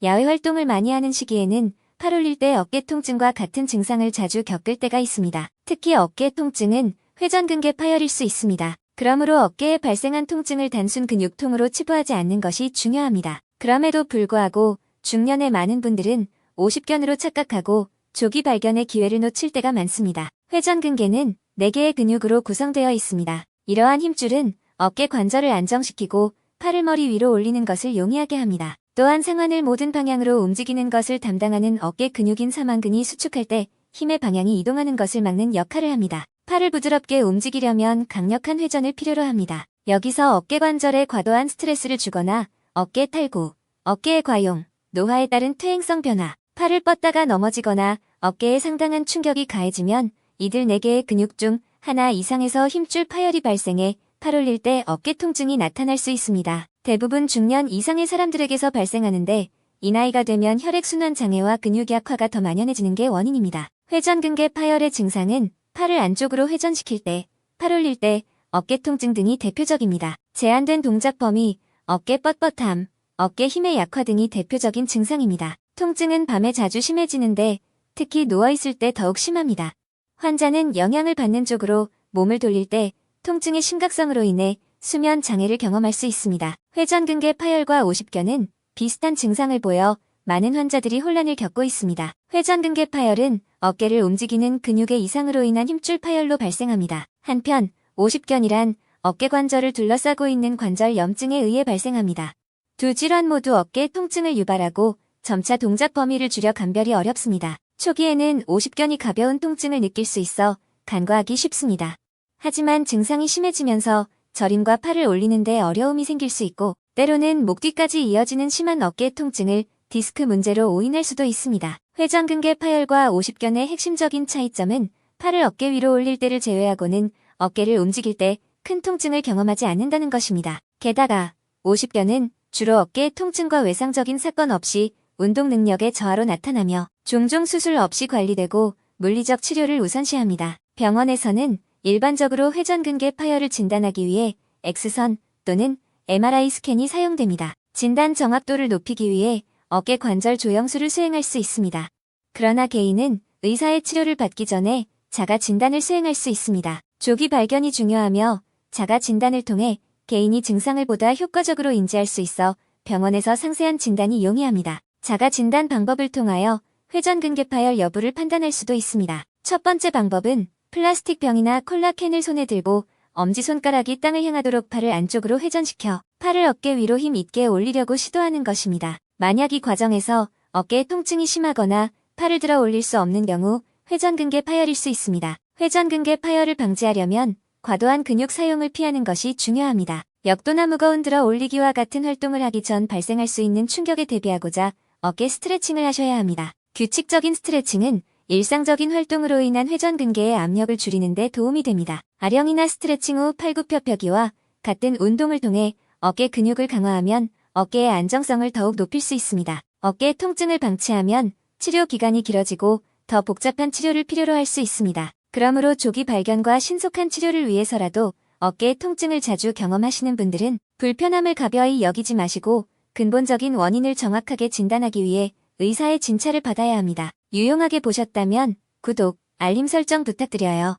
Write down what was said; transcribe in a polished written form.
야외 활동을 많이 하는 시기에는 팔 올릴 때 어깨 통증과 같은 증상을 자주 겪을 때가 있습니다. 특히 어깨 통증은 회전근개 파열일 수 있습니다. 그러므로 어깨에 발생한 통증을 단순 근육통으로 치부하지 않는 것이 중요합니다. 그럼에도 불구하고 중년의 많은 분들은 오십견으로 착각하고 조기 발견의 기회를 놓칠 때가 많습니다. 회전근개는 4개의 근육으로 구성되어 있습니다. 이러한 힘줄은 어깨 관절을 안정시키고 팔을 머리 위로 올리는 것을 용이하게 합니다. 또한 상완을 모든 방향으로 움직이는 것을 담당하는 어깨 근육인 사망근이 수축할 때 힘의 방향이 이동하는 것을 막는 역할을 합니다. 팔을 부드럽게 움직이려면 강력한 회전을 필요로 합니다. 여기서 어깨 관절에 과도한 스트레스를 주거나 어깨 탈구, 어깨의 과용, 노화에 따른 퇴행성 변화, 팔을 뻗다가 넘어지거나 어깨에 상당한 충격이 가해지면 이들 4개의 근육 중 하나 이상에서 힘줄 파열이 발생해 팔 올릴 때 어깨 통증이 나타날 수 있습니다. 대부분 중년 이상의 사람들에게서 발생하는데 이 나이가 되면 혈액순환 장애와 근육 약화가 더 만연해지는 게 원인입니다. 회전근개 파열의 증상은 팔을 안쪽으로 회전시킬 때, 팔 올릴 때, 어깨 통증 등이 대표적입니다. 제한된 동작 범위, 어깨 뻣뻣함, 어깨 힘의 약화 등이 대표적인 증상입니다. 통증은 밤에 자주 심해지는데 특히 누워있을 때 더욱 심합니다. 환자는 영향을 받는 쪽으로 몸을 돌릴 때 통증의 심각성으로 인해 수면 장애를 경험할 수 있습니다. 회전근개 파열과 오십견은 비슷한 증상을 보여 많은 환자들이 혼란을 겪고 있습니다. 회전근개 파열은 어깨를 움직이는 근육의 이상으로 인한 힘줄 파열로 발생합니다. 한편 오십견이란 어깨 관절을 둘러싸고 있는 관절 염증에 의해 발생합니다. 두 질환 모두 어깨 통증을 유발하고 점차 동작 범위를 줄여 감별이 어렵습니다. 초기에는 오십견이 가벼운 통증을 느낄 수 있어 간과하기 쉽습니다. 하지만 증상이 심해지면서 저림과 팔을 올리는 데 어려움이 생길 수 있고 때로는 목 뒤까지 이어지는 심한 어깨 통증을 디스크 문제로 오인할 수도 있습니다. 회전근개 파열과 오십견의 핵심적인 차이점은 팔을 어깨 위로 올릴 때를 제외하고는 어깨를 움직일 때 큰 통증을 경험하지 않는다는 것입니다. 게다가 오십견은 주로 어깨 통증과 외상적인 사건 없이 운동 능력의 저하로 나타나며 종종 수술 없이 관리되고 물리적 치료를 우선시합니다. 병원에서는 일반적으로 회전근개 파열을 진단하기 위해 X선 또는 MRI 스캔이 사용됩니다. 진단 정확도를 높이기 위해 어깨 관절 조영술을 수행할 수 있습니다. 그러나 개인은 의사의 치료를 받기 전에 자가 진단을 수행할 수 있습니다. 조기 발견이 중요하며 자가 진단을 통해 개인이 증상을 보다 효과적으로 인지할 수 있어 병원에서 상세한 진단이 용이합니다. 자가 진단 방법을 통하여 회전근개 파열 여부를 판단할 수도 있습니다. 첫 번째 방법은 플라스틱 병이나 콜라캔을 손에 들고 엄지손가락이 땅을 향하도록 팔을 안쪽으로 회전시켜 팔을 어깨 위로 힘 있게 올리려고 시도하는 것입니다. 만약 이 과정에서 어깨에 통증이 심하거나 팔을 들어 올릴 수 없는 경우 회전근개 파열일 수 있습니다. 회전근개 파열을 방지하려면 과도한 근육 사용을 피하는 것이 중요합니다. 역도나 무거운 들어 올리기와 같은 활동을 하기 전 발생할 수 있는 충격에 대비하고자 어깨 스트레칭을 하셔야 합니다. 규칙적인 스트레칭은 일상적인 활동으로 인한 회전근개의 압력을 줄이는 데 도움이 됩니다. 아령이나 스트레칭 후 팔굽혀펴기와 같은 운동을 통해 어깨 근육을 강화하면 어깨의 안정성을 더욱 높일 수 있습니다. 어깨 통증을 방치하면 치료 기간이 길어지고 더 복잡한 치료를 필요로 할 수 있습니다. 그러므로 조기 발견과 신속한 치료를 위해서라도 어깨의 통증을 자주 경험하시는 분들은 불편함을 가벼이 여기지 마시고 근본적인 원인을 정확하게 진단하기 위해 의사의 진찰을 받아야 합니다. 유용하게 보셨다면 구독, 알림 설정 부탁드려요.